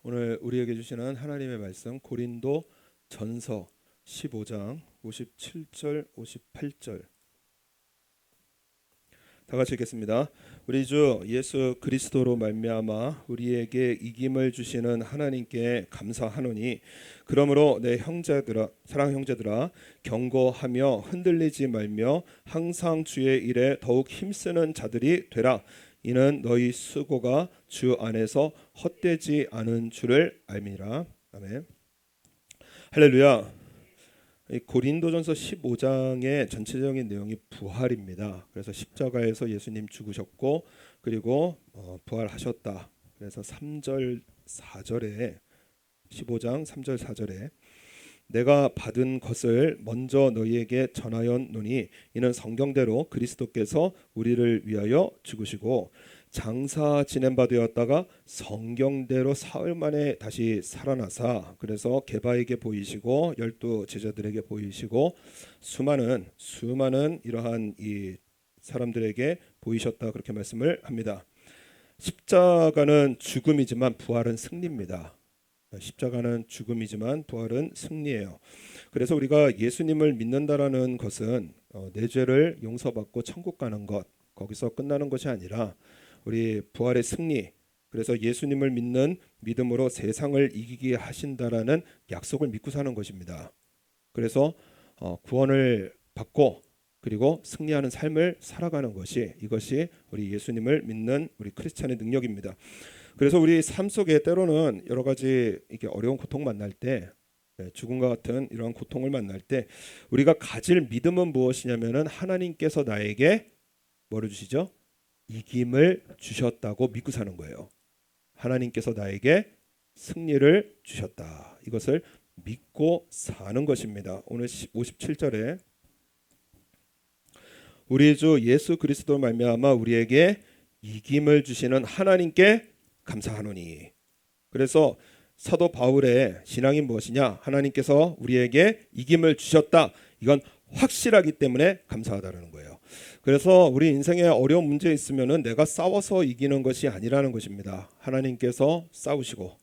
오늘 우리에게 주시는 하나님의 말씀 고린도 전서 15장 57절 58절 다 같이 읽겠습니다. 우리 주 예수 그리스도로 말미암아 우리에게 이김을 주시는 하나님께 감사하노니 그러므로 내 형제들아 사랑 형제들아 경고하며 흔들리지 말며 항상 주의 일에 더욱 힘쓰는 자들이 되라. 이는 너희 수고가 주 안에서 헛되지 않은 줄을 알미라. 아멘. 할렐루야. 이 고린도전서 15장의 전체적인 내용이 부활입니다. 그래서 십자가에서 예수님 죽으셨고 그리고 부활하셨다. 그래서 3절 4절에 15장 3절 4절에 내가 받은 것을 먼저 너희에게 전하였노니 이는 성경대로 그리스도께서 우리를 위하여 죽으시고 장사 지낸 바 되었다가 성경대로 사흘 만에 다시 살아나사 그래서 게바에게 보이시고 12 제자들에게 보이시고 수많은 이러한 이 사람들에게 보이셨다 그렇게 말씀을 합니다. 십자가는 죽음이지만 부활은 승리입니다. 십자가는 죽음이지만 부활은 승리예요. 그래서 우리가 예수님을 믿는다라는 것은 내 죄를 용서받고 천국 가는 것 거기서 끝나는 것이 아니라 우리 부활의 승리 그래서 예수님을 믿는 믿음으로 세상을 이기게 하신다라는 약속을 믿고 사는 것입니다. 그래서 구원을 받고 그리고 승리하는 삶을 살아가는 것이 이것이 우리 예수님을 믿는 우리 크리스찬의 능력입니다. 그래서 우리 삶 속에 때로는 여러 가지 이렇게 어려운 고통 만날 때 죽음과 같은 이러한 고통을 만날 때 우리가 가질 믿음은 무엇이냐면은 하나님께서 나에게 뭐를 주시죠? 이김을 주셨다고 믿고 사는 거예요. 하나님께서 나에게 승리를 주셨다. 이것을 믿고 사는 것입니다. 오늘 57절에 우리 주 예수 그리스도 말미암아 우리에게 이김을 주시는 하나님께 감사하노니. 그래서 사도 바울의 신앙이 무엇이냐? 하나님께서 우리에게 이김을 주셨다. 이건 확실하기 때문에 감사하다라는 거예요. 그래서 우리 인생에 어려운 문제 있으면은 내가 싸워서 이기는 것이 아니라는 것입니다. 하나님께서 싸우시고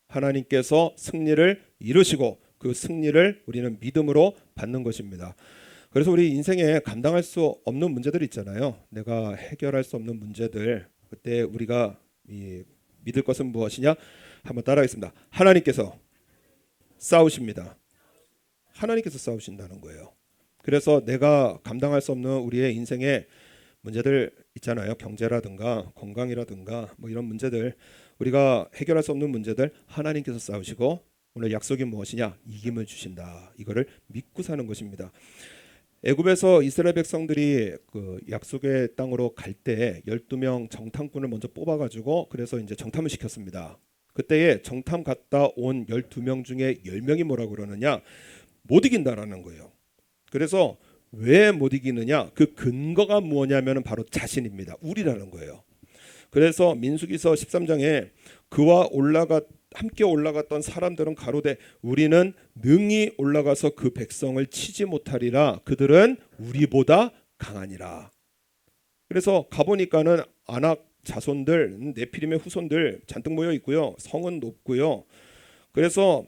하나님께서 승리를 이루시고 그 승리를 우리는 믿음으로 받는 것입니다. 그래서 우리 인생에 감당할 수 없는 문제들 있잖아요. 내가 해결할 수 없는 문제들 그때 우리가 믿을 것은 무엇이냐? 한번 따라하겠습니다. 하나님께서 싸우십니다. 하나님께서 싸우신다는 거예요. 그래서 내가 감당할 수 없는 우리의 인생의 문제들 있잖아요. 경제라든가 건강이라든가 뭐 이런 문제들 우리가 해결할 수 없는 문제들 하나님께서 싸우시고 오늘 약속이 무엇이냐? 이김을 주신다. 이거를 믿고 사는 것입니다. 애굽에서 이스라엘 백성들이 그 약속의 땅으로 갈 때 12명 정탐꾼을 먼저 뽑아가지고 그래서 이제 정탐을 시켰습니다. 그때에 정탐 갔다 온 12명 중에 10명이 뭐라고 그러느냐? 못 이긴다라는 거예요. 그래서 왜 못 이기느냐? 그 근거가 뭐냐면 바로 자신입니다. 우리라는 거예요. 그래서 민수기서 13장에 그와 함께 올라갔던 사람들은 가로되 우리는 능히 올라가서 그 백성을 치지 못하리라. 그들은 우리보다 강하니라. 그래서 가보니까는 아낙 자손들 네피림의 후손들 잔뜩 모여 있고요. 성은 높고요. 그래서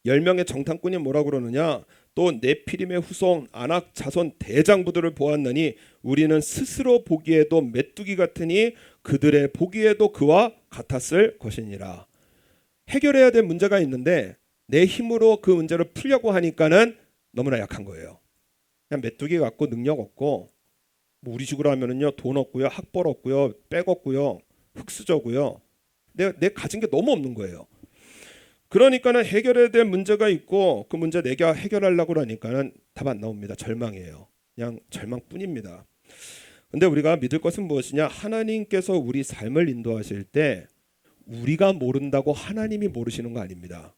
10명의 정탐꾼이 뭐라고 그러느냐? 또 네피림의 후손 아낙 자손 대장부들을 보았느니 우리는 스스로 보기에도 메뚜기 같으니 그들의 보기에도 그와 같았을 것이니라. 해결해야 될 문제가 있는데 내 힘으로 그 문제를 풀려고 하니까는 너무나 약한 거예요. 그냥 메뚜기 같고 능력 없고 뭐 우리 식으로 하면은요 돈 없고요 학벌 없고요 백 없고요 흙수저고요 내 가진 게 너무 없는 거예요. 그러니까는 해결해야 될 문제가 있고 그 문제 내가 해결하려고 그러니까는 답 안 나옵니다. 절망이에요. 그냥 절망뿐입니다. 근데 우리가 믿을 것은 무엇이냐? 하나님께서 우리 삶을 인도하실 때 우리가 모른다고 하나님이 모르시는 거 아닙니다.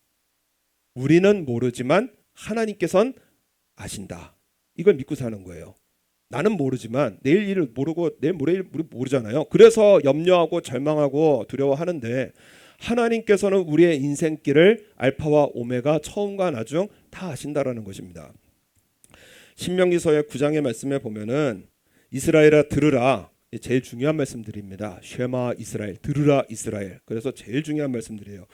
우리는 모르지만 하나님께서는 아신다. 이걸 믿고 사는 거예요. 나는 모르지만 내일 일을 모르고 내일 모레 일 모르잖아요. 그래서 염려하고 절망하고 두려워하는데 하나님께서는 우리의 인생길을 알파와 오메가 처음과 나중 다 아신다라는 것입니다. 신명기서의 9장의 말씀에 보면은 이스라엘아 들으라 제일 중요한 말씀드립니다. 쉐마 이스라엘, 들으라 이스라엘. 그래서 제일 중요한 말씀드려요.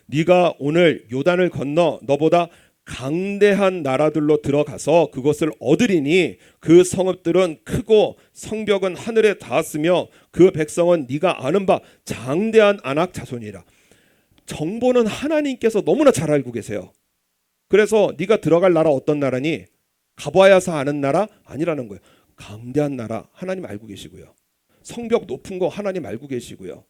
네가 오늘 요단을 건너 너보다 강대한 나라들로 들어가서 그것을 얻으리니 그 성읍들은 크고 성벽은 하늘에 닿았으며 그 백성은 네가 아는 바 장대한 아낙 자손이라. 정보는 하나님께서 너무나 잘 알고 계세요. 그래서 네가 들어갈 나라 어떤 나라니? 가봐야서 아는 나라 아니라는 거예요. 강대한 나라 하나님 알고 계시고요. 성벽 높은 거 하나님 알고 계시고요.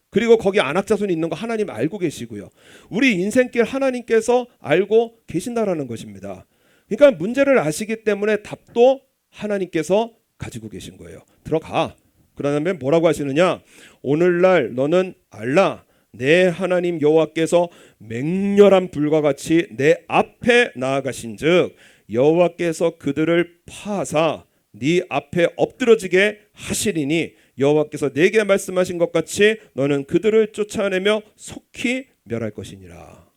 그리고 거기 안악자손이 있는 거 하나님 알고 계시고요. 우리 인생길 하나님께서 알고 계신다라는 것입니다. 그러니까 문제를 아시기 때문에 답도 하나님께서 가지고 계신 거예요. 들어가. 그러면 뭐라고 하시느냐? 오늘날 너는 알라. 내 하나님 여호와께서 맹렬한 불과 같이 내 앞에 나아가신즉 여호와께서 그들을 파하사 네 앞에 엎드러지게 하시리니 여호와께서 내게 말씀하신 것 같이 너는 그들을 쫓아내며 속히 멸할 것이니라.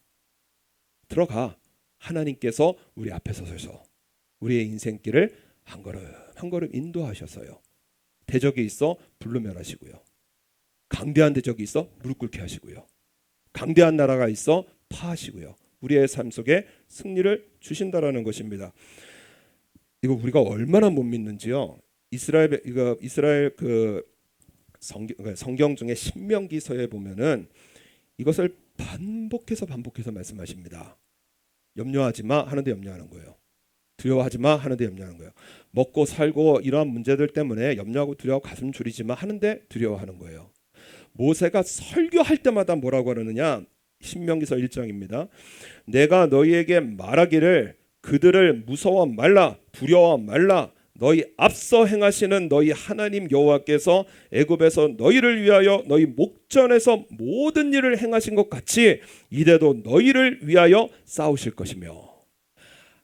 들어가. 하나님께서 우리 앞에 서셔서 우리의 인생길을 한 걸음 한 걸음 인도하셔서요. 대적이 있어 불로 멸하시고요. 강대한 대적이 있어 무릎 꿇게 하시고요. 강대한 나라가 있어 파하시고요. 우리의 삶 속에 승리를 주신다라는 것입니다. 이거 우리가 얼마나 못 믿는지요. 이스라엘 그 성경 중에 신명기서에 보면은 이것을 반복해서 말씀하십니다. 염려하지 마 하는데 염려하는 거예요. 두려워하지 마 하는데 염려하는 거예요. 먹고 살고 이러한 문제들 때문에 염려하고 두려워하고 가슴 졸이지 마 하는데 두려워하는 거예요. 모세가 설교할 때마다 뭐라고 하느냐? 신명기서 1장입니다. 내가 너희에게 말하기를 그들을 무서워 말라 두려워 말라 너희 앞서 행하시는 너희 하나님 여호와께서 애굽에서 너희를 위하여 너희 목전에서 모든 일을 행하신 것 같이 이래도 너희를 위하여 싸우실 것이며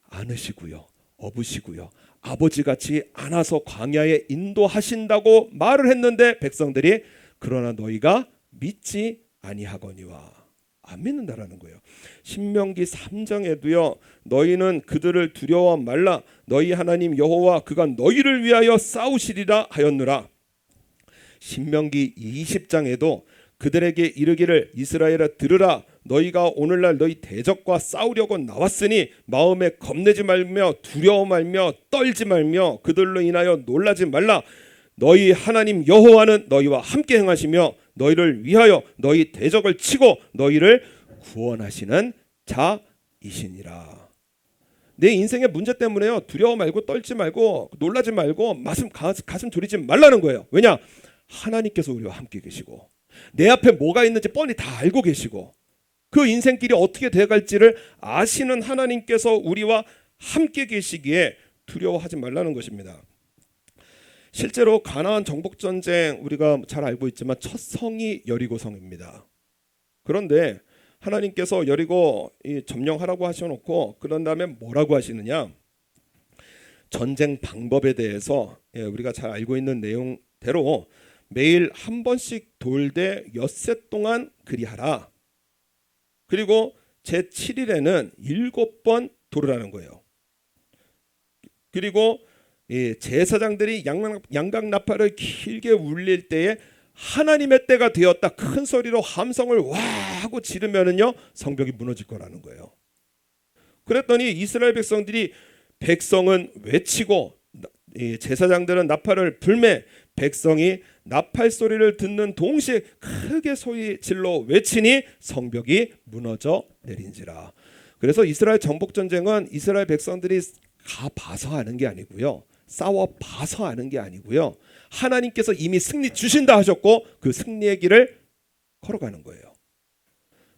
안으시고요 업으시고요 아버지같이 안아서 광야에 인도하신다고 말을 했는데 백성들이 그러나 너희가 믿지 아니하거니와 안 믿는다라는 거예요. 신명기 3장에도요. 너희는 그들을 두려워 말라 너희 하나님 여호와 그가 너희를 위하여 싸우시리라 하였느라. 신명기 20장에도 그들에게 이르기를 이스라엘아 들으라 너희가 오늘날 너희 대적과 싸우려고 나왔으니 마음에 겁내지 말며 두려워 말며 떨지 말며 그들로 인하여 놀라지 말라. 너희 하나님 여호와는 너희와 함께 행하시며 너희를 위하여 너희 대적을 치고 너희를 구원하시는 자이시니라. 내 인생의 문제 때문에요. 두려워 말고 떨지 말고 놀라지 말고 가슴 졸이지 말라는 거예요. 왜냐? 하나님께서 우리와 함께 계시고 내 앞에 뭐가 있는지 뻔히 다 알고 계시고 그 인생길이 어떻게 돼갈지를 아시는 하나님께서 우리와 함께 계시기에 두려워하지 말라는 것입니다. 실제로 가나안 정복 전쟁 우리가 잘 알고 있지만 첫 성이 여리고성입니다. 그런데 하나님께서 여리고 점령하라고 하셔놓고 그런 다음에 뭐라고 하시느냐? 전쟁 방법에 대해서 우리가 잘 알고 있는 내용대로 매일 한 번씩 돌되 엿새 동안 그리하라. 그리고 제7일에는 7번 돌으라는 거예요. 그리고 제사장들이 양각 나팔을 길게 울릴 때에 하나님의 때가 되었다 큰 소리로 함성을 와 하고 지르면은요 성벽이 무너질 거라는 거예요. 그랬더니 이스라엘 백성은 외치고 제사장들은 나팔을 불매 백성이 나팔 소리를 듣는 동시에 크게 소리 질러 외치니 성벽이 무너져 내린지라. 그래서 이스라엘 정복 전쟁은 이스라엘 백성들이 가봐서 하는 게 아니고요. 싸워봐서 하는 게 아니고요. 하나님께서 이미 승리 주신다 하셨고 그 승리의 길을 걸어가는 거예요.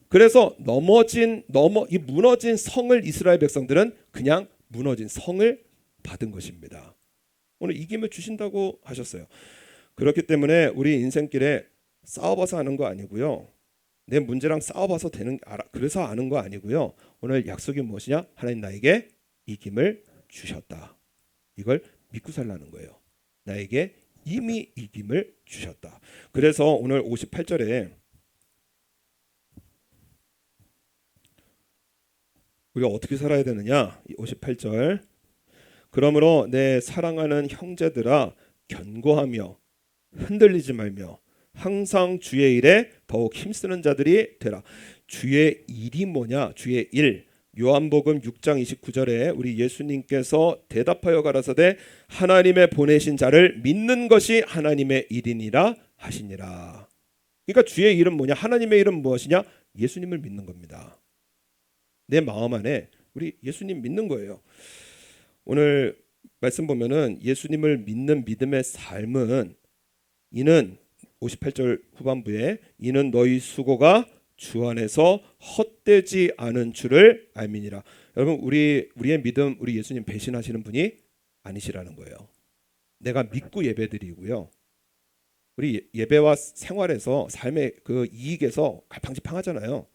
그래서 이 무너진 성을 이스라엘 백성들은 그냥 무너진 성을 받은 것입니다. 오늘 이김을 주신다고 하셨어요. 그렇기 때문에 우리 인생길에 싸워봐서 하는 거 아니고요. 내 문제랑 싸워봐서 그래서 아는 거 아니고요. 오늘 약속이 무엇이냐? 하나님 나에게 이김을 주셨다. 이걸 믿고 살라는 거예요. 나에게 이미 이김을 주셨다. 그래서 오늘 58절에 우리가 어떻게 살아야 되느냐? 58절. 그러므로 내 사랑하는 형제들아 견고하며 흔들리지 말며 항상 주의 일에 더욱 힘쓰는 자들이 되라. 주의 일이 뭐냐? 주의 일. 요한복음 6장 29절에 우리 예수님께서 대답하여 가라사대 하나님의 보내신 자를 믿는 것이 하나님의 일이니라 하시니라. 그러니까 주의 일은 뭐냐? 하나님의 일은 무엇이냐? 예수님을 믿는 겁니다. 내 마음 안에 우리 예수님 믿는 거예요. 오늘 말씀 보면은 예수님을 믿는 믿음의 삶은 이는 58절 후반부에 이는 너희 수고가 주 안에서 헛되지 않은 줄을 알미니라. 여러분 우리의 믿음 우리 예수님 배신하시는 분이 아니시라는 거예요. 내가 믿고 예배드리고요. 우리 예배와 생활에서 삶의 그 이익에서 갈팡질팡하잖아요.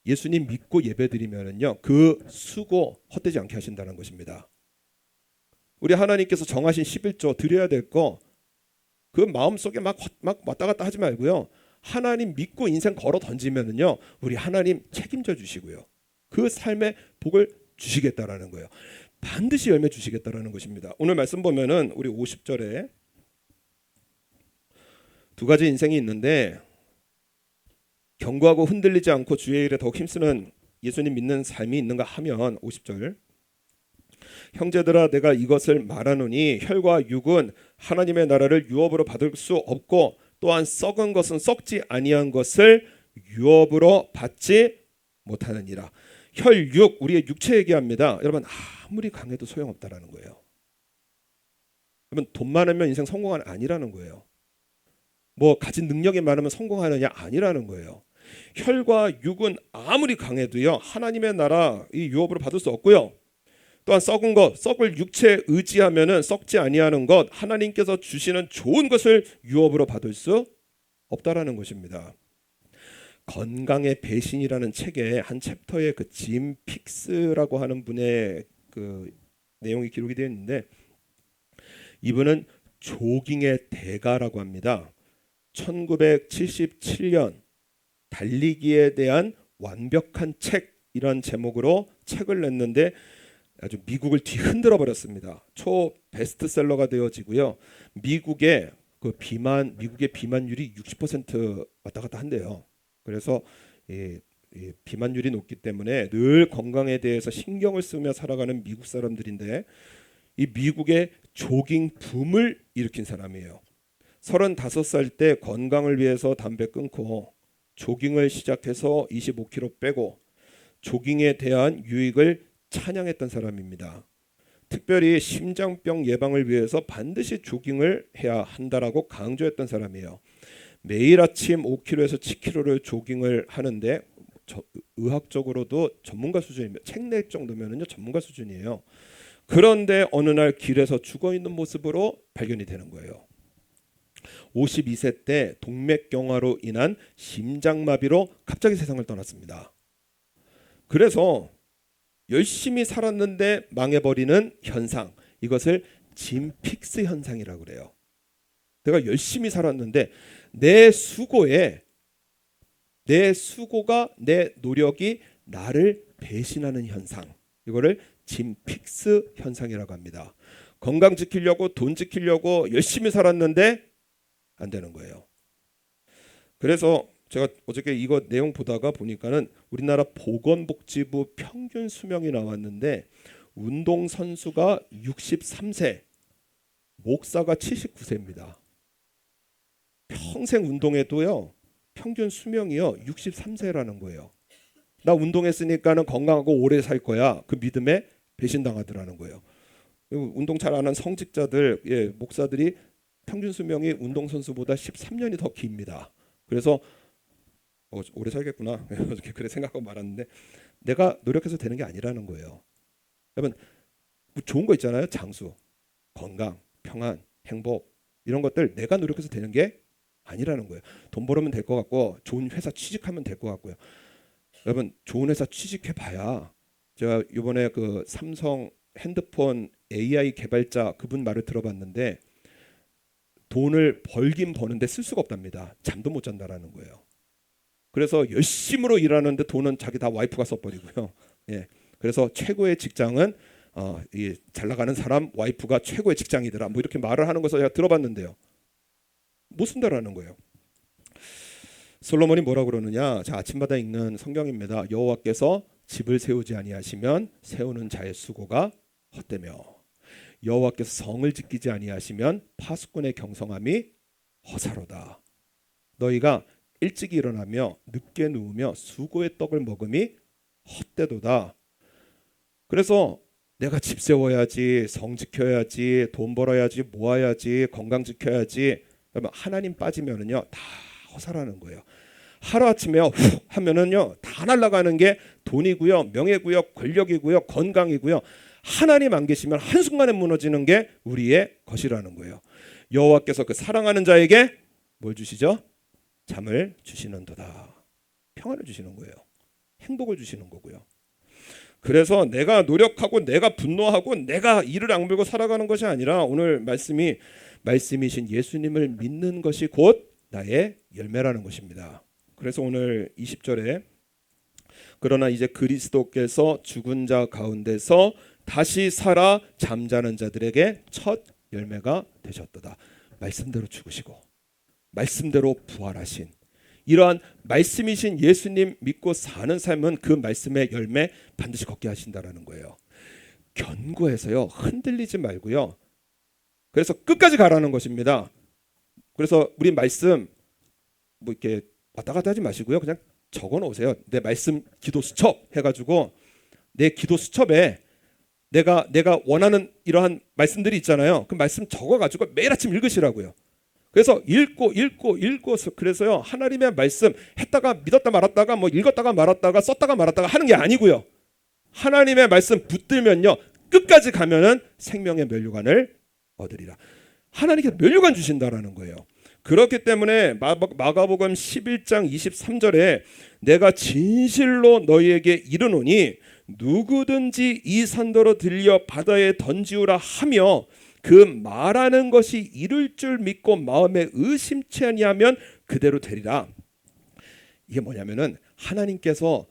예수님 믿고 예배드리면은요 그 수고 헛되지 않게 하신다는 것입니다. 우리 하나님께서 정하신 11조 드려야 될 거 그 마음속에 막 왔다 갔다 하지 말고요. 하나님 믿고 인생 걸어 던지면은요 우리 하나님 책임져 주시고요. 그 삶의 복을 주시겠다라는 거예요. 반드시 열매 주시겠다라는 것입니다. 오늘 말씀 보면은 우리 50절에 두 가지 인생이 있는데 견고하고 흔들리지 않고 주의 일에 더욱 힘쓰는 예수님 믿는 삶이 있는가 하면 50절 형제들아 내가 이것을 말하노니 혈과 육은 하나님의 나라를 유업으로 받을 수 없고 또한 썩은 것은 썩지 아니한 것을 유업으로 받지 못하느니라. 혈, 육 우리의 육체 얘기합니다. 여러분 아무리 강해도 소용없다라는 거예요. 여러분 돈 많으면 인생 성공은 아니라는 거예요. 뭐 가진 능력이 많으면 성공하느냐 아니라는 거예요. 혈과 육은 아무리 강해도요 하나님의 나라 이 유업으로 받을 수 없고요. 또한 썩은 것, 썩을 육체에 의지하면은 썩지 아니하는 것, 하나님께서 주시는 좋은 것을 유업으로 받을 수 없다라는 것입니다. 건강의 배신이라는 책의 한 챕터에 그 짐 픽스라고 하는 분의 그 내용이 기록이 되어 있는데 이분은 조깅의 대가라고 합니다. 1977년 달리기에 대한 완벽한 책 이런 제목으로 책을 냈는데 아주 미국을 뒤흔들어 버렸습니다. 초 베스트셀러가 되어지고요. 미국의 비만율이 60% 왔다 갔다 한대요. 그래서 비만율이 높기 때문에 늘 건강에 대해서 신경을 쓰며 살아가는 미국 사람들인데 이 미국의 조깅 붐을 일으킨 사람이에요. 35살 때 건강을 위해서 담배 끊고 조깅을 시작해서 25kg 빼고 조깅에 대한 유익을 찬양했던 사람입니다. 특별히 심장병 예방을 위해서 반드시 조깅을 해야 한다라고 강조했던 사람이에요. 매일 아침 5km에서 7km를 조깅을 하는데 의학적으로도 전문가 수준입니다. 책 낼 정도면은요 전문가 수준이에요. 그런데 어느 날 길에서 죽어 있는 모습으로 발견이 되는 거예요. 52세 때 동맥경화로 인한 심장마비로 갑자기 세상을 떠났습니다. 그래서 열심히 살았는데 망해버리는 현상, 이것을 짐 픽스 현상이라고 그래요. 내가 열심히 살았는데 내 수고가 내 노력이 나를 배신하는 현상, 이거를 짐 픽스 현상이라고 합니다. 건강 지키려고 돈 지키려고 열심히 살았는데 안 되는 거예요. 그래서 제가 어저께 이거 내용 보다가 보니까는 우리나라 보건복지부 평균 수명이 나왔는데 운동선수가 63세, 목사가 79세입니다. 평생 운동해도요 평균 수명이요 63세라는 거예요. 나 운동했으니까는 건강하고 오래 살 거야. 그 믿음에 배신당하더라는 거예요. 운동 잘 안 하는 성직자들, 목사들이 평균 수명이 운동선수보다 13년이 더 깁니다. 그래서 오래 살겠구나 어저께 그래 생각하고 말았는데 내가 노력해서 되는 게 아니라는 거예요. 여러분 뭐 좋은 거 있잖아요. 장수, 건강, 평안, 행복 이런 것들 내가 노력해서 되는 게 아니라는 거예요. 돈 벌으면 될 것 같고 좋은 회사 취직하면 될 것 같고요. 여러분 좋은 회사 취직해봐야 제가 이번에 그 삼성 핸드폰 AI 개발자 그분 말을 들어봤는데 돈을 벌긴 버는데 쓸 수가 없답니다. 잠도 못 잔다라는 거예요. 그래서 열심으로 일하는데 돈은 자기 다 와이프가 써버리고요. 그래서 최고의 직장은 잘 나가는 사람 와이프가 최고의 직장이더라. 뭐 이렇게 말을 하는 것을 제가 들어봤는데요. 못 쓴다라는 거예요. 솔로몬이 뭐라고 그러느냐? 자, 아침마다 읽는 성경입니다. 여호와께서 집을 세우지 아니하시면 세우는 자의 수고가 헛되며 여호와께서 성을 지키지 아니하시면 파수꾼의 경성함이 허사로다. 너희가 일찍 일어나며 늦게 누우며 수고의 떡을 먹음이 헛되도다. 그래서 내가 집 세워야지, 성 지켜야지, 돈 벌어야지, 모아야지, 건강 지켜야지. 하나님 빠지면은요 다 허사라는 거예요. 하루아침에 훅 하면은요 다 날아가는 게 돈이고요, 명예고요, 권력이고요, 건강이고요. 하나님 안 계시면 한순간에 무너지는 게 우리의 것이라는 거예요. 여호와께서 그 사랑하는 자에게 뭘 주시죠? 잠을 주시는도다. 평안을 주시는 거예요. 행복을 주시는 거고요. 그래서 내가 노력하고 내가 분노하고 내가 이를 악물고 살아가는 것이 아니라 오늘 말씀이신 예수님을 믿는 것이 곧 나의 열매라는 것입니다. 그래서 오늘 20절에 그러나 이제 그리스도께서 죽은 자 가운데서 다시 살아 잠자는 자들에게 첫 열매가 되셨도다. 말씀대로 죽으시고 말씀대로 부활하신 이러한 말씀이신 예수님 믿고 사는 삶은 그 말씀의 열매 반드시 걷게 하신다라는 거예요. 견고해서요 흔들리지 말고요. 그래서 끝까지 가라는 것입니다. 그래서 우리 말씀 뭐 이렇게 왔다 갔다 하지 마시고요. 그냥 적어 놓으세요. 내 말씀 기도 수첩 해가지고 내 기도 수첩에 내가 원하는 이러한 말씀들이 있잖아요. 그 말씀 적어가지고 매일 아침 읽으시라고요. 그래서 읽고 그래서요 하나님의 말씀 했다가 믿었다 말았다가 뭐 읽었다가 말았다가 썼다가 말았다가 하는 게 아니고요. 하나님의 말씀 붙들면요 끝까지 가면은 생명의 면류관을 얻으리라. 하나님께서 면류관 주신다라는 거예요. 그렇기 때문에 마가복음 11장 23절에 내가 진실로 너희에게 이르노니 누구든지 이 산더러 들려 바다에 던지우라 하며 그 말하는 것이 이룰 줄 믿고 마음에 의심치 아니하면 그대로 되리라. 이게 뭐냐면은 하나님께서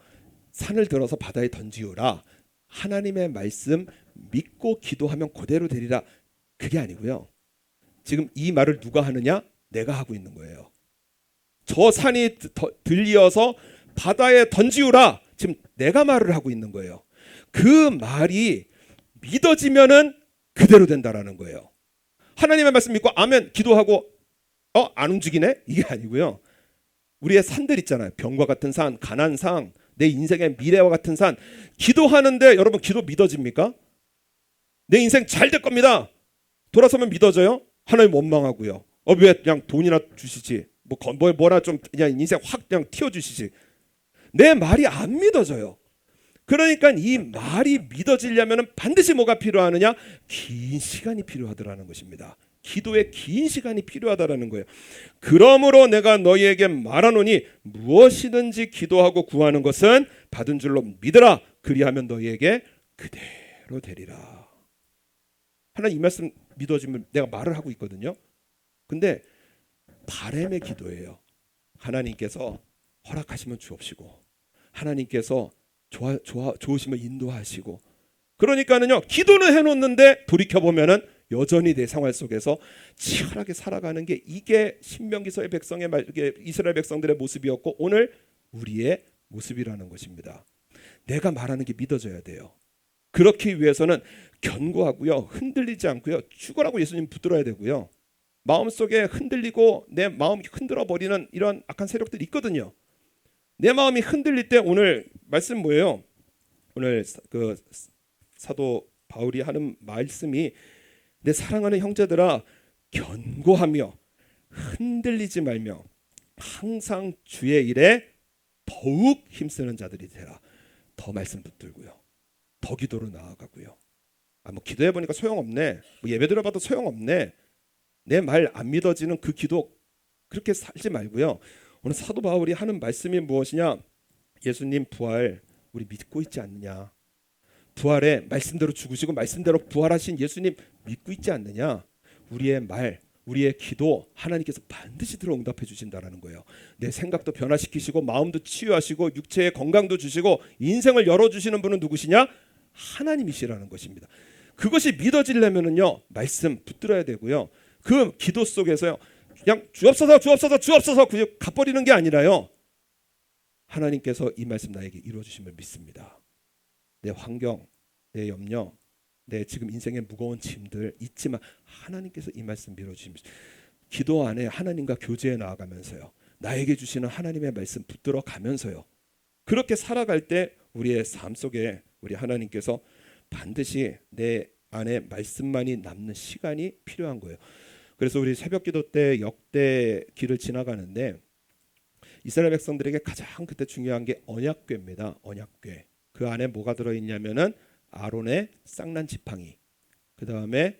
산을 들어서 바다에 던지우라. 하나님의 말씀 믿고 기도하면 그대로 되리라. 그게 아니고요. 지금 이 말을 누가 하느냐? 내가 하고 있는 거예요. 저 산이 들려서 바다에 던지우라. 지금 내가 말을 하고 있는 거예요. 그 말이 믿어지면은 그대로 된다라는 거예요. 하나님의 말씀 믿고 아멘 기도하고 안 움직이네? 이게 아니고요. 우리의 산들 있잖아요. 병과 같은 산, 가난 산, 내 인생의 미래와 같은 산. 기도하는데 여러분 기도 믿어집니까? 내 인생 잘 될 겁니다. 돌아서면 믿어져요? 하나님 원망하고요. 왜 그냥 돈이나 주시지? 뭐나 좀 그냥 인생 확 그냥 튀어주시지. 내 말이 안 믿어져요. 그러니까 이 말이 믿어지려면 반드시 뭐가 필요하느냐? 긴 시간이 필요하더라는 것입니다. 기도에 긴 시간이 필요하다라는 거예요. 그러므로 내가 너희에게 말하노니 무엇이든지 기도하고 구하는 것은 받은 줄로 믿으라. 그리하면 너희에게 그대로 되리라. 하나님 이 말씀 믿어지면 내가 말을 하고 있거든요. 근데 바람의 기도예요. 하나님께서 허락하시면 주옵시고 하나님께서 좋으시면 인도하시고 그러니까는요 기도는 해놓는데 돌이켜보면은 여전히 내 생활 속에서 치열하게 살아가는 게 이게 신명기서의 이게 이스라엘 백성들의 모습이었고 오늘 우리의 모습이라는 것입니다. 내가 말하는 게 믿어져야 돼요. 그렇기 위해서는 견고하고요 흔들리지 않고요 죽으라고 예수님 붙들어야 되고요 마음속에 흔들리고 내 마음이 흔들어 버리는 이런 악한 세력들이 있거든요. 내 마음이 흔들릴 때 오늘 말씀 뭐예요? 오늘 그 사도 바울이 하는 말씀이 내 사랑하는 형제들아 견고하며 흔들리지 말며 항상 주의 일에 더욱 힘쓰는 자들이 되라. 더 말씀 붙들고요. 더 기도로 나아가고요. 뭐 기도해 보니까 소용없네. 뭐 예배 드려봐도 소용없네. 내 말 안 믿어지는 그 기도 그렇게 살지 말고요. 오늘 사도 바울이 하는 말씀이 무엇이냐? 예수님 부활 우리 믿고 있지 않느냐? 부활에 말씀대로 죽으시고 말씀대로 부활하신 예수님 믿고 있지 않느냐? 우리의 말, 우리의 기도 하나님께서 반드시 들어 응답해 주신다라는 거예요. 내 생각도 변화시키시고 마음도 치유하시고 육체의 건강도 주시고 인생을 열어주시는 분은 누구시냐? 하나님이시라는 것입니다. 그것이 믿어지려면은요 말씀 붙들어야 되고요. 그 기도 속에서요 그냥 주옵소서 주옵소서 주옵소서 그냥 가버리는 게 아니라요. 하나님께서 이 말씀 나에게 이루어주심을 믿습니다. 내 환경, 내 염려, 내 지금 인생의 무거운 짐들 있지만 하나님께서 이 말씀 밀어주십니다. 기도 안에 하나님과 교제에 나아가면서요. 나에게 주시는 하나님의 말씀 붙들어 가면서요. 그렇게 살아갈 때 우리의 삶 속에 우리 하나님께서 반드시 내 안에 말씀만이 남는 시간이 필요한 거예요. 그래서 우리 새벽기도 때 역대 길을 지나가는데 이스라엘 백성들에게 가장 그때 중요한 게 언약궤입니다. 언약궤. 그 안에 뭐가 들어있냐면은 아론의 쌍난 지팡이, 그 다음에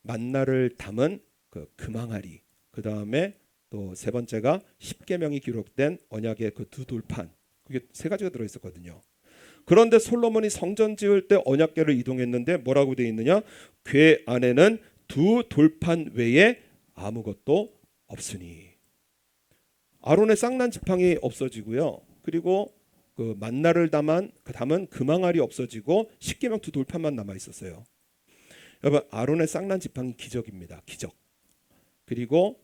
만나를 담은 그 금항아리, 그 다음에 또 세 번째가 십계명이 기록된 언약의 그 두 돌판. 그게 세 가지가 들어있었거든요. 그런데 솔로몬이 성전 지을 때 언약궤를 이동했는데 뭐라고 되어 있느냐? 궤 안에는 두 돌판 외에 아무것도 없으니. 아론의 쌍난 지팡이 없어지고요. 그리고 그 만나를 담은 금항아리 없어지고 십계명 두 돌판만 남아 있었어요. 여러분, 아론의 쌍난 지팡이 기적입니다. 기적. 그리고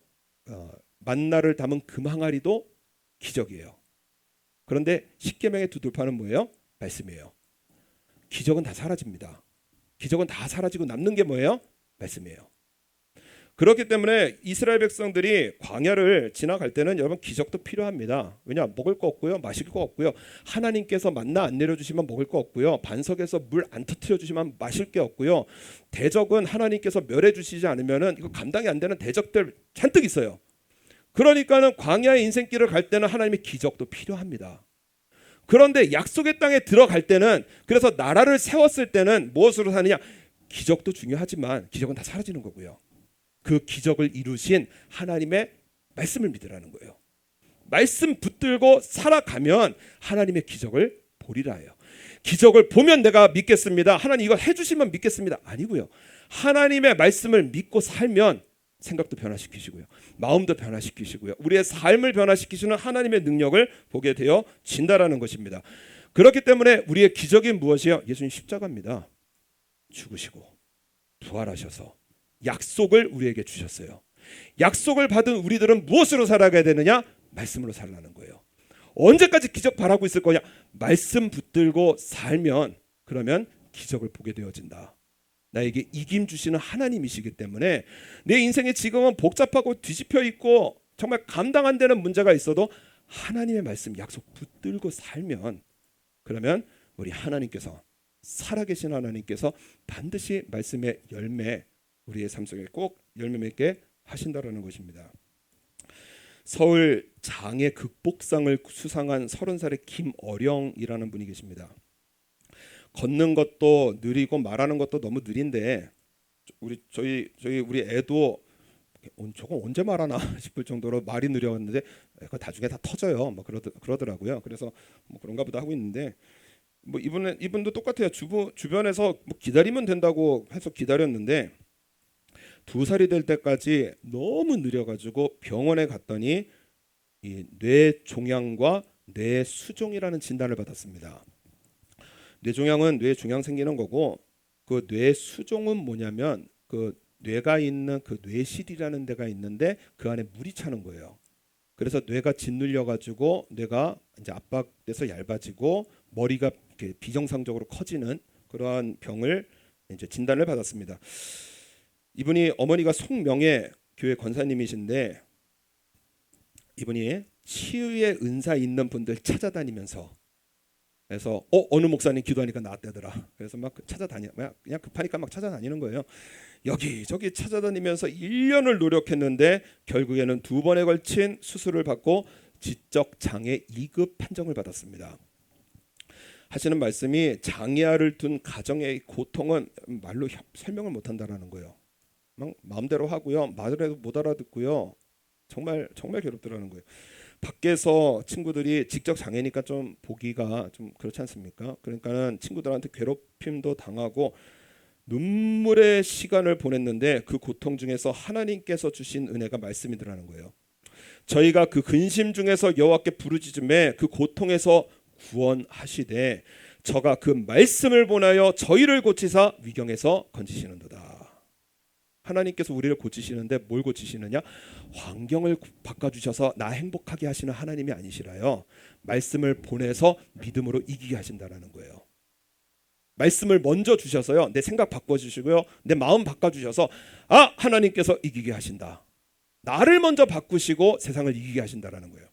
만나를 담은 금항아리도 기적이에요. 그런데 십계명의 두 돌판은 뭐예요? 말씀이에요. 기적은 다 사라집니다. 기적은 다 사라지고 남는 게 뭐예요? 말씀이에요. 그렇기 때문에 이스라엘 백성들이 광야를 지나갈 때는 여러분 기적도 필요합니다. 왜냐? 먹을 거 없고요, 마실 거 없고요. 하나님께서 만나 안 내려주시면 먹을 거 없고요. 반석에서 물 안 터뜨려 주시면 마실 게 없고요. 대적은 하나님께서 멸해 주시지 않으면은 이거 감당이 안 되는 대적들 잔뜩 있어요. 그러니까는 광야의 인생길을 갈 때는 하나님의 기적도 필요합니다. 그런데 약속의 땅에 들어갈 때는, 그래서 나라를 세웠을 때는 무엇으로 사느냐? 기적도 중요하지만 기적은 다 사라지는 거고요. 그 기적을 이루신 하나님의 말씀을 믿으라는 거예요. 말씀 붙들고 살아가면 하나님의 기적을 보리라 해요. 기적을 보면 내가 믿겠습니다. 하나님 이거 해주시면 믿겠습니다. 아니고요. 하나님의 말씀을 믿고 살면 생각도 변화시키시고요. 마음도 변화시키시고요. 우리의 삶을 변화시키시는 하나님의 능력을 보게 되어 진다라는 것입니다. 그렇기 때문에 우리의 기적이 무엇이요? 예수님 십자가입니다. 죽으시고 부활하셔서 약속을 우리에게 주셨어요. 약속을 받은 우리들은 무엇으로 살아가야 되느냐? 말씀으로 살라는 거예요. 언제까지 기적 바라고 있을 거냐? 말씀 붙들고 살면 그러면 기적을 보게 되어진다. 나에게 이김 주시는 하나님이시기 때문에 내 인생에 지금은 복잡하고 뒤집혀 있고 정말 감당 안 되는 문제가 있어도 하나님의 말씀 약속 붙들고 살면 그러면 우리 하나님께서, 살아계신 하나님께서 반드시 말씀의 열매, 우리의 삶 속에 꼭 열매 맺게 하신다라는 것입니다. 서울 장애 극복상을 수상한 30살의 김어령이라는 분이 계십니다. 걷는 것도 느리고 말하는 것도 너무 느린데 우리 애도 저건 언제 말하나 싶을 정도로 말이 느렸는데 나중에 다 터져요. 뭐 그러더라고요. 그래서 뭐 그런가 보다 하고 있는데 뭐 이분도 똑같아요. 주변에서 뭐 기다리면 된다고 해서 기다렸는데 2살이 될 때까지 너무 느려가지고 병원에 갔더니 이 뇌종양과 뇌수종이라는 진단을 받았습니다. 뇌종양은 뇌 종양 생기는 거고, 그 뇌수종은 뭐냐면 그 뇌가 있는 그 뇌실이라는 데가 있는데 그 안에 물이 차는 거예요. 그래서 뇌가 짓눌려 가지고 뇌가 이제 압박돼서 얇아지고 머리가 이렇게 비정상적으로 커지는 그러한 병을 이제 진단을 받았습니다. 이분이 어머니가 송명예 교회 권사님이신데 이분이 치유의 은사 있는 분들 찾아다니면서, 그래서 어느 목사님 기도하니까 나았다더라. 그래서 막 그냥 급하니까 막 찾아다니는 거예요. 여기저기 찾아다니면서 1년을 노력했는데 결국에는 2번에 걸친 수술을 받고 지적 장애 2급 판정을 받았습니다. 하시는 말씀이 장애아를 둔 가정의 고통은 말로 설명을 못한다라는 거예요. 막 마음대로 하고요, 말을 해도 못 알아듣고요, 정말 괴롭더라는 거예요. 밖에서 친구들이 직접 장애니까 좀 보기가 좀 그렇지 않습니까? 그러니까는 친구들한테 괴롭힘도 당하고 눈물의 시간을 보냈는데 그 고통 중에서 하나님께서 주신 은혜가 말씀이더라는 거예요. 저희가 그 근심 중에서 여호와께 부르짖음에 그 고통에서 구원하시되 저가 그 말씀을 보내어 저희를 고치사 위경에서 건지시는도다. 하나님께서 우리를 고치시는데 뭘 고치시느냐? 환경을 바꿔주셔서 나 행복하게 하시는 하나님이 아니시라요. 말씀을 보내서 믿음으로 이기게 하신다라는 거예요. 말씀을 먼저 주셔서요, 내 생각 바꿔주시고요, 내 마음 바꿔주셔서 하나님께서 이기게 하신다. 나를 먼저 바꾸시고 세상을 이기게 하신다라는 거예요.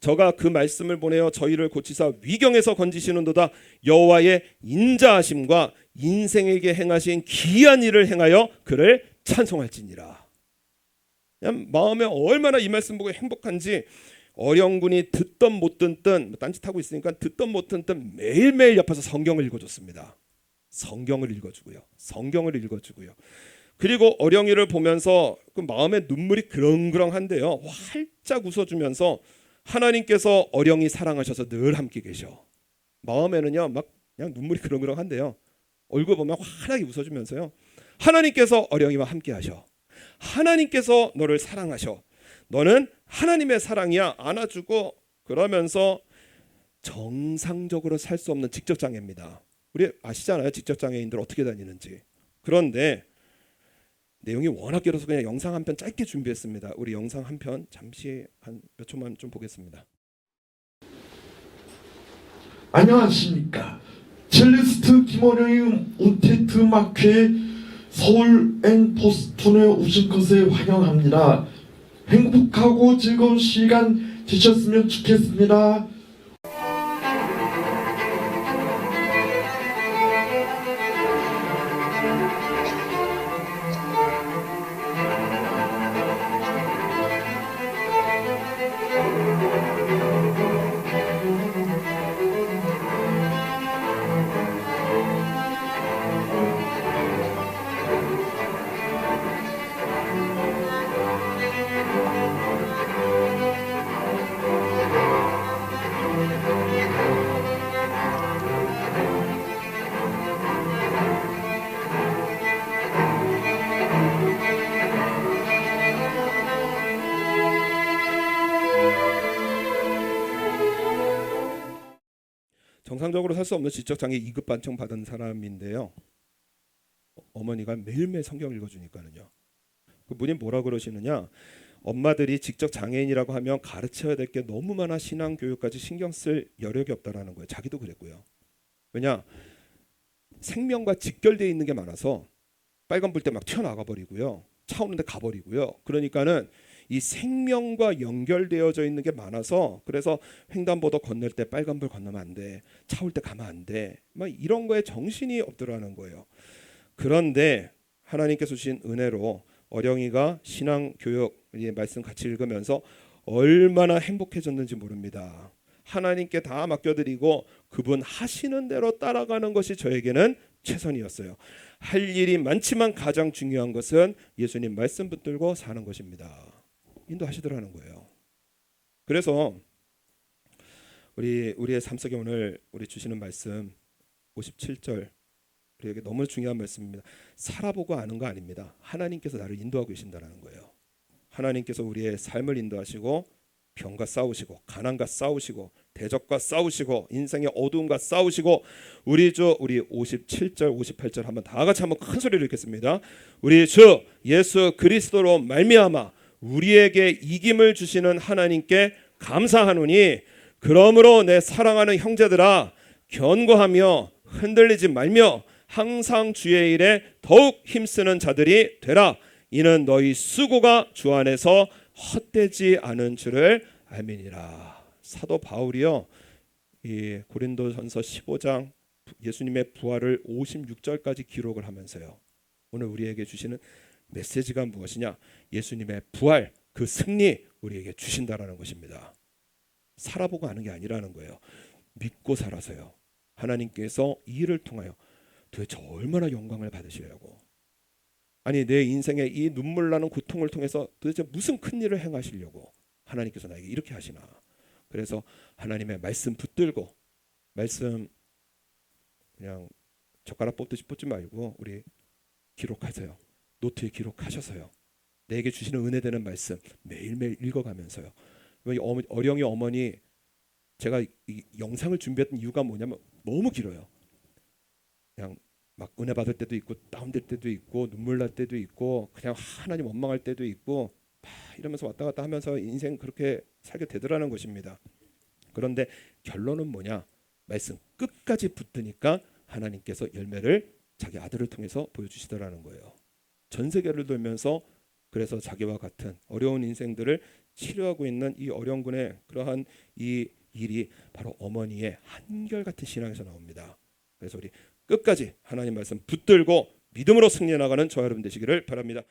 저가 그 말씀을 보내어 저희를 고치사 위경에서 건지시는도다. 여호와의 인자하심과 인생에게 행하신 기이한 일을 행하여 그를 찬송할지니라. 그냥 마음에 얼마나 이 말씀 보고 행복한지, 어령군이 듣던 못 듣던 딴짓하고 있으니까 듣던 못 듣던 매일매일 옆에서 성경을 읽어줬습니다. 성경을 읽어주고요. 그리고 어령이를 보면서 그 마음에 눈물이 그렁그렁한데요, 활짝 웃어주면서 하나님께서 어령이 사랑하셔서 늘 함께 계셔. 마음에는요 막 그냥 눈물이 그렁그렁한데요, 얼굴 보면 환하게 웃어주면서요, 하나님께서 어령이와 함께 하셔. 하나님께서 너를 사랑하셔. 너는 하나님의 사랑이야. 안아주고, 그러면서 정상적으로 살 수 없는 직접장애입니다. 우리 아시잖아요, 직접장애인들 어떻게 다니는지. 그런데 내용이 워낙 길어서 그냥 영상 한 편 짧게 준비했습니다. 우리 영상 한 편 잠시 한 몇 초만 좀 보겠습니다. 안녕하십니까. 첼리스트 김어령의 온테트 마크에 서울 앤 보스턴에 오신 것을 환영합니다. 행복하고 즐거운 시간 되셨으면 좋겠습니다. 정상적으로 살 수 없는 지적장애 2급 반청 받은 사람인데요, 어머니가 매일매일 성경 읽어주니까는요, 그분이 뭐라 그러시느냐, 엄마들이 직접 장애인이라고 하면 가르쳐야 될 게 너무 많아 신앙 교육까지 신경 쓸 여력이 없다라는 거예요. 자기도 그랬고요. 왜냐, 생명과 직결되어 있는 게 많아서 빨간 불 때 막 튀어나가 버리고요, 차 오는데 가버리고요. 그러니까는 이 생명과 연결되어져 있는 게 많아서, 그래서 횡단보도 건널 때 빨간불 건너면 안 돼, 차 올 때 가면 안 돼, 막 이런 거에 정신이 없더라는 거예요. 그런데 하나님께서 주신 은혜로 어령이가 신앙 교육 말씀 같이 읽으면서 얼마나 행복해졌는지 모릅니다. 하나님께 다 맡겨드리고 그분 하시는 대로 따라가는 것이 저에게는 최선이었어요. 할 일이 많지만 가장 중요한 것은 예수님 말씀 붙들고 사는 것입니다. 인도하시더라는 거예요. 그래서 우리의 삶 속에 오늘 우리 주시는 말씀 57절, 우리에게 너무 중요한 말씀입니다. 살아보고 아는 거 아닙니다. 하나님께서 나를 인도하고 계신다는 거예요. 하나님께서 우리의 삶을 인도하시고 병과 싸우시고 가난과 싸우시고 대적과 싸우시고 인생의 어두움과 싸우시고, 우리 57절 58절 한번 다 같이 한번 큰 소리로 읽겠습니다. 우리 주 예수 그리스도로 말미암아 우리에게 이김을 주시는 하나님께 감사하노니, 그러므로 내 사랑하는 형제들아 견고하며 흔들리지 말며 항상 주의 일에 더욱 힘쓰는 자들이 되라. 이는 너희 수고가 주 안에서 헛되지 않은 줄을 알미니라. 사도 바울이요, 이 고린도전서 15장 예수님의 부활을 56절까지 기록을 하면서요, 오늘 우리에게 주시는 메시지가 무엇이냐, 예수님의 부활, 그 승리 우리에게 주신다라는 것입니다. 살아보고 아는 게 아니라는 거예요. 믿고 살아서요, 하나님께서 이 일을 통하여 도대체 얼마나 영광을 받으시려고, 아니 내 인생에 이 눈물 나는 고통을 통해서 도대체 무슨 큰 일을 행하시려고 하나님께서 나에게 이렇게 하시나. 그래서 하나님의 말씀 붙들고, 말씀 그냥 젓가락 뽑듯이 뽑지 말고 우리 기록하세요. 노트에 기록하셔서요, 내게 주시는 은혜되는 말씀 매일매일 읽어가면서요. 어령이 어머니, 제가 이 영상을 준비했던 이유가 뭐냐면 너무 길어요. 그냥 막 은혜 받을 때도 있고 다운될 때도 있고 눈물 날 때도 있고 그냥 하나님 원망할 때도 있고 막 이러면서 왔다 갔다 하면서 인생 그렇게 살게 되더라는 것입니다. 그런데 결론은 뭐냐? 말씀 끝까지 붙드니까 하나님께서 열매를 자기 아들을 통해서 보여주시더라는 거예요. 전 세계를 돌면서 그래서 자기와 같은 어려운 인생들을 치료하고 있는 이 어려운군의 그러한 이 일이 바로 어머니의 한결같은 신앙에서 나옵니다. 그래서 우리 끝까지 하나님 말씀 붙들고 믿음으로 승리해 나가는 저와 여러분 되시기를 바랍니다.